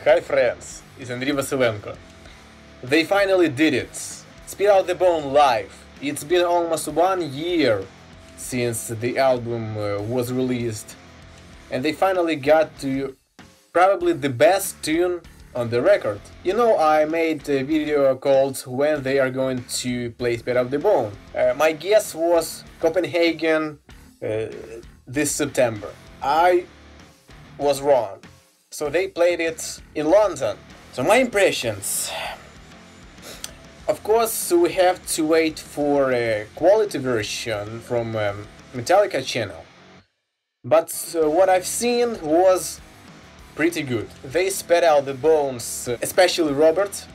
Hi friends, it's Andriy Vasylenko. They finally did it. Spit Out the Bone live. It's been almost 1 year since the album was released, and they finally got to probably the best tune on the record. You know, I made a video called When They Are Going to Play Spit Out the Bone. My guess was Copenhagen this September. I was wrong. So they played it in London. So my impressions. Of course, we have to wait for a quality version from Metallica channel. But what I've seen was pretty good. They spat out the bones, especially Robert.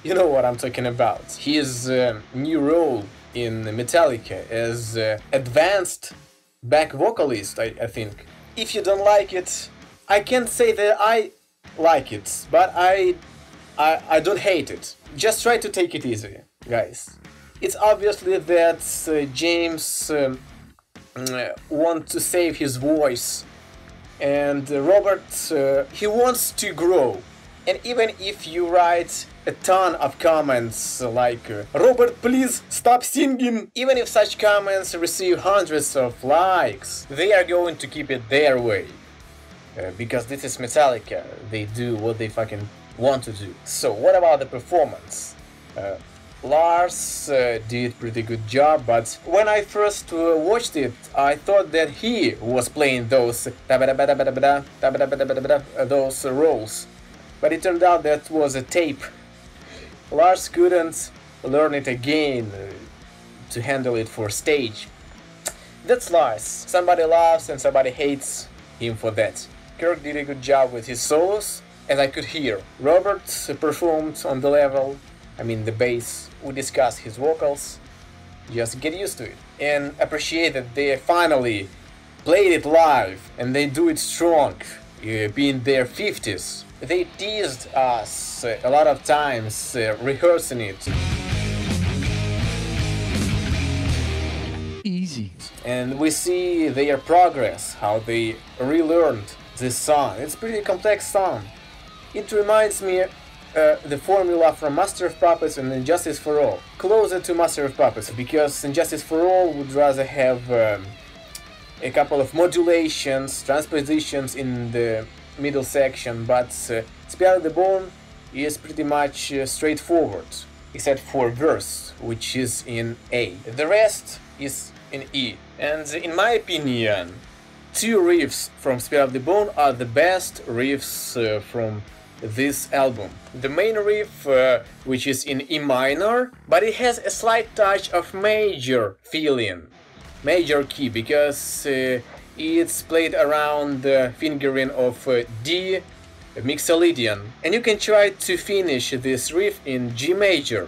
You know what I'm talking about. His new role in Metallica as advanced back vocalist, I think. If you don't like it, I can't say that I like it, but I don't hate it. Just try to take it easy, guys. It's obviously that James wants to save his voice, and Robert, he wants to grow. And even if you write a ton of comments like Robert, please stop singing, even if such comments receive hundreds of likes, they are going to keep it their way. Because this is Metallica, they do what they fucking want to do. So what about the performance? Lars did pretty good job, but when I first watched it, I thought that he was playing those roles. But it turned out that was a tape. Lars couldn't learn it again to handle it for stage. That's Lars. Somebody loves and somebody hates him for that. Kirk did a good job with his solos, as I could hear. Robert performed on the level, I mean the bass. We discussed his vocals. Just get used to it. And appreciate that they finally played it live and they do it strong, being their 50s. They teased us a lot of times rehearsing it. Easy. And we see their progress, how they relearned this song. It's a pretty complex song. It reminds me the formula from Master of Puppets and Injustice for All. Closer to Master of Puppets, because Injustice for All would rather have a couple of modulations, transpositions in the middle section, but Spit Out the Bone is pretty much straightforward, except for verse, which is in A. The rest is in E. And in my opinion, two riffs from Spit Out the Bone are the best riffs from this album. The main riff, which is in E minor, but it has a slight touch of major feeling, major key, because it's played around the fingering of D Mixolydian, and you can try to finish this riff in G major,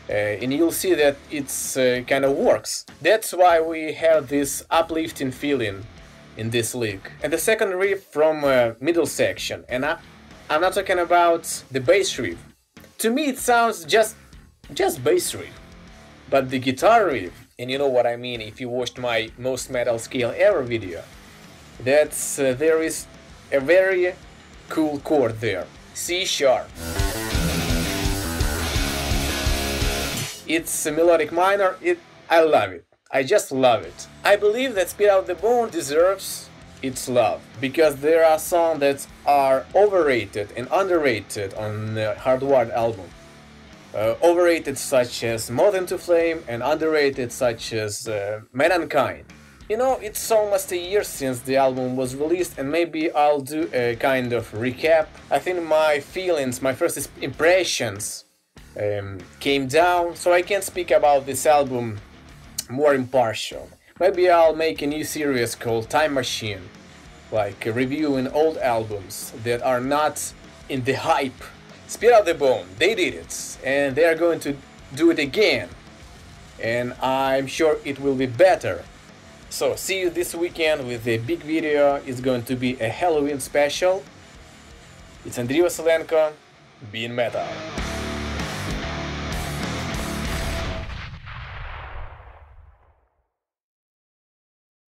and you'll see that it's kind of works. That's why we have this uplifting feeling in this lick. And the second riff from middle section, and I'm not talking about the bass riff. To me it sounds just bass riff, but the guitar riff, and you know what I mean if you watched my most metal scale ever video, that's there is a very cool chord there, C sharp. It's a melodic minor. I love it. I just love it. I believe that Spit Out the Bone deserves its love, because there are songs that are overrated and underrated on the Hardwired album. Overrated such as Moth to Flame, and underrated such as Mankind. You know, it's almost a year since the album was released, and maybe I'll do a kind of recap. I think my feelings, my first impressions came down, so I can speak about this album more impartial. Maybe I'll make a new series called Time Machine, like reviewing old albums that are not in the hype. Spit Out the Bone, they did it, and they are going to do it again, and I'm sure it will be better. So see you this weekend with a big video. It's going to be a Halloween special. It's Andriy Vasylenko, being metal.